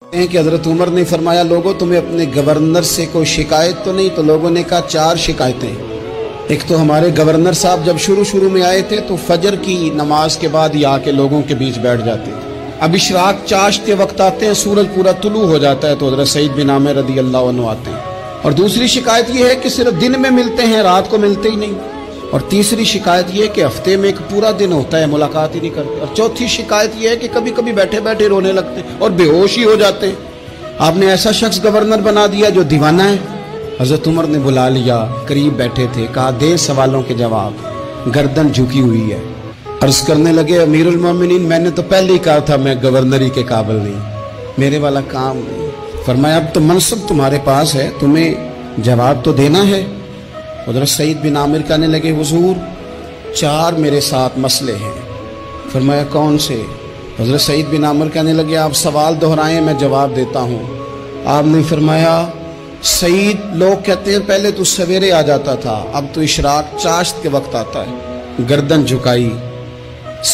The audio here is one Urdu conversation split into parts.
کہ حضرت عمر نے فرمایا لوگوں تمہیں اپنے گورنر سے کوئی شکایت تو نہیں؟ تو لوگوں نے کہا 4 شکایتیں۔ ایک تو ہمارے گورنر صاحب جب شروع میں آئے تھے تو فجر کی نماز کے بعد ہی آ کے لوگوں کے بیچ بیٹھ جاتے تھے۔ اب اشراق چاشت کے وقت آتے ہیں، سورج پورا طلوع ہو جاتا ہے تو حضرت سعید بن عامر رضی اللہ عنہ آتے ہیں۔ اور دوسری شکایت یہ ہے کہ صرف دن میں ملتے ہیں، رات کو ملتے ہی نہیں۔ اور تیسری شکایت یہ ہے کہ ہفتے میں ایک پورا دن ہوتا ہے ملاقات ہی نہیں کرتے۔ اور چوتھی شکایت یہ ہے کہ کبھی کبھی بیٹھے بیٹھے رونے لگتے ہیں اور بے ہوش ہی ہو جاتے ہیں۔ آپ نے ایسا شخص گورنر بنا دیا جو دیوانہ ہے۔ حضرت عمر نے بلا لیا، قریب بیٹھے تھے، کہا دے سوالوں کے جواب۔ گردن جھکی ہوئی ہے، عرض کرنے لگے امیر المومنین میں نے تو پہلے ہی کہا تھا میں گورنری کے قابل نہیں، میرے والا کام نہیں۔ فرمایا اب تو منصب تمہارے پاس ہے، تمہیں جواب تو دینا ہے۔ حضرت سعید بن عامر کہنے لگے حضور 4 میرے ساتھ مسئلے ہیں۔ فرمایا کون سے؟ حضرت سعید بن عامر کہنے لگے آپ سوال دہرائیں میں جواب دیتا ہوں۔ آپ نے فرمایا سعید لوگ کہتے ہیں پہلے تو سویرے آ جاتا تھا، اب تو اشراق چاشت کے وقت آتا ہے۔ گردن جھکائی،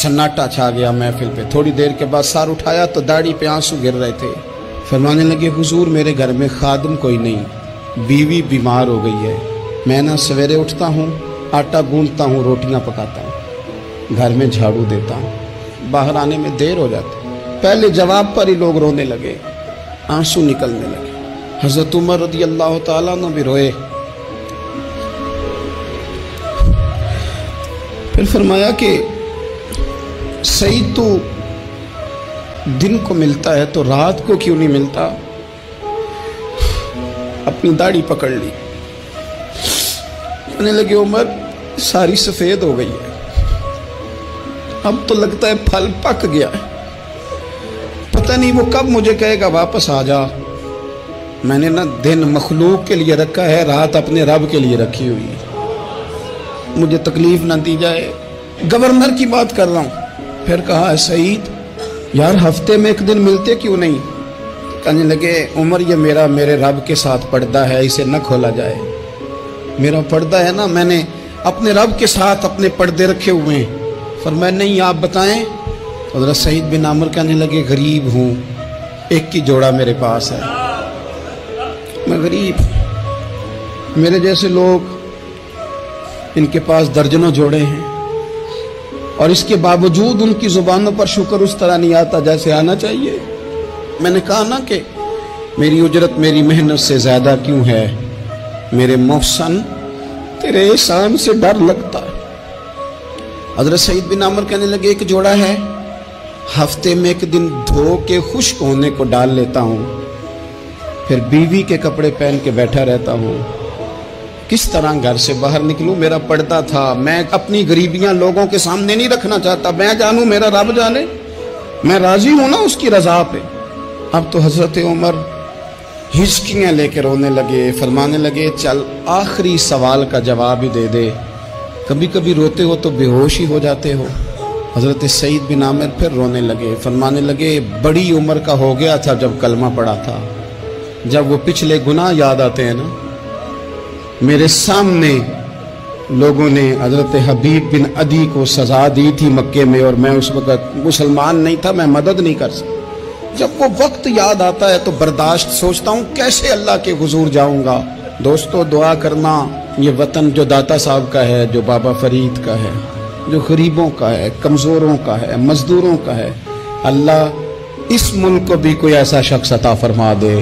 سناٹا چھا گیا محفل پہ۔ تھوڑی دیر کے بعد سر اٹھایا تو داڑھی پہ آنسو گر رہے تھے۔ فرمانے لگے حضور میرے گھر میں خادم کوئی نہیں، بیوی بیمار ہو گئی ہے، میں نہ سویرے اٹھتا ہوں، آٹا گوندتا ہوں، روٹیاں پکاتا ہوں، گھر میں جھاڑو دیتا ہوں، باہر آنے میں دیر ہو جاتی۔ پہلے جواب پر ہی لوگ رونے لگے، آنسو نکلنے لگے۔ حضرت عمر رضی اللہ تعالیٰ عنہ بھی روئے۔ پھر فرمایا کہ سعید تو دن کو ملتا ہے تو رات کو کیوں نہیں ملتا؟ اپنی داڑھی پکڑ لی، کہنے لگے عمر ساری سفید ہو گئی ہے، اب تو لگتا ہے پھل پک گیا ہے، پتہ نہیں وہ کب مجھے کہے گا واپس آ جا۔ میں نے نہ دن مخلوق کے لیے رکھا ہے، رات اپنے رب کے لیے رکھی ہوئی ہے، مجھے تکلیف نہ دی جائے۔ گورنر کی بات کر رہا ہوں۔ پھر کہا سعید یار ہفتے میں ایک دن ملتے کیوں نہیں؟ کہنے لگے عمر یہ میرے رب کے ساتھ پردہ ہے، اسے نہ کھولا جائے۔ میرا پردہ ہے نا، میں نے اپنے رب کے ساتھ اپنے پردے رکھے ہوئے ہیں۔ فرمایا نہیں آپ بتائیں۔ حضرت سعید بن عامر کہنے لگے غریب ہوں، ایک ہی جوڑا میرے پاس ہے، میں غریب ہوں، میرے جیسے لوگ ان کے پاس درجنوں جوڑے ہیں، اور اس کے باوجود ان کی زبانوں پر شکر اس طرح نہیں آتا جیسے آنا چاہیے۔ میں نے کہا نا کہ میری اجرت میری محنت سے زیادہ کیوں ہے؟ میرے محسن تیرے احسان سے ڈر لگتا ہے۔ حضرت سعید بن عامر کہنے لگے ایک جوڑا ہے، ہفتے میں ایک دن دھو کے خشک ہونے کو ڈال لیتا ہوں، پھر بیوی کے کپڑے پہن کے بیٹھا رہتا ہوں۔ کس طرح گھر سے باہر نکلوں؟ میرا پردہ تھا، میں اپنی غریبیاں لوگوں کے سامنے نہیں رکھنا چاہتا، میں جانوں میرا رب جانے، میں راضی ہوں نا اس کی رضا پہ۔ اب تو حضرت عمر ہچکیاں لے کے رونے لگے، فرمانے لگے چل آخری سوال کا جواب ہی دے دے، کبھی کبھی روتے ہو تو بے ہوش ہی ہو جاتے ہو۔ حضرت سعید بن عامر پھر رونے لگے، فرمانے لگے بڑی عمر کا ہو گیا تھا جب کلمہ پڑھا تھا، جب وہ پچھلے گناہ یاد آتے ہیں نا۔ میرے سامنے لوگوں نے حضرت حبیب بن عدی کو سزا دی تھی مکے میں، اور میں اس وقت مسلمان نہیں تھا، میں مدد نہیں کر سکتا۔ جب وہ وقت یاد آتا ہے تو برداشت سوچتا ہوں کیسے اللہ کے حضور جاؤں گا۔ دوستو دعا کرنا، یہ وطن جو داتا صاحب کا ہے، جو بابا فرید کا ہے، جو غریبوں کا ہے، کمزوروں کا ہے، مزدوروں کا ہے، اللہ اس ملک کو بھی کوئی ایسا شخص عطا فرما دے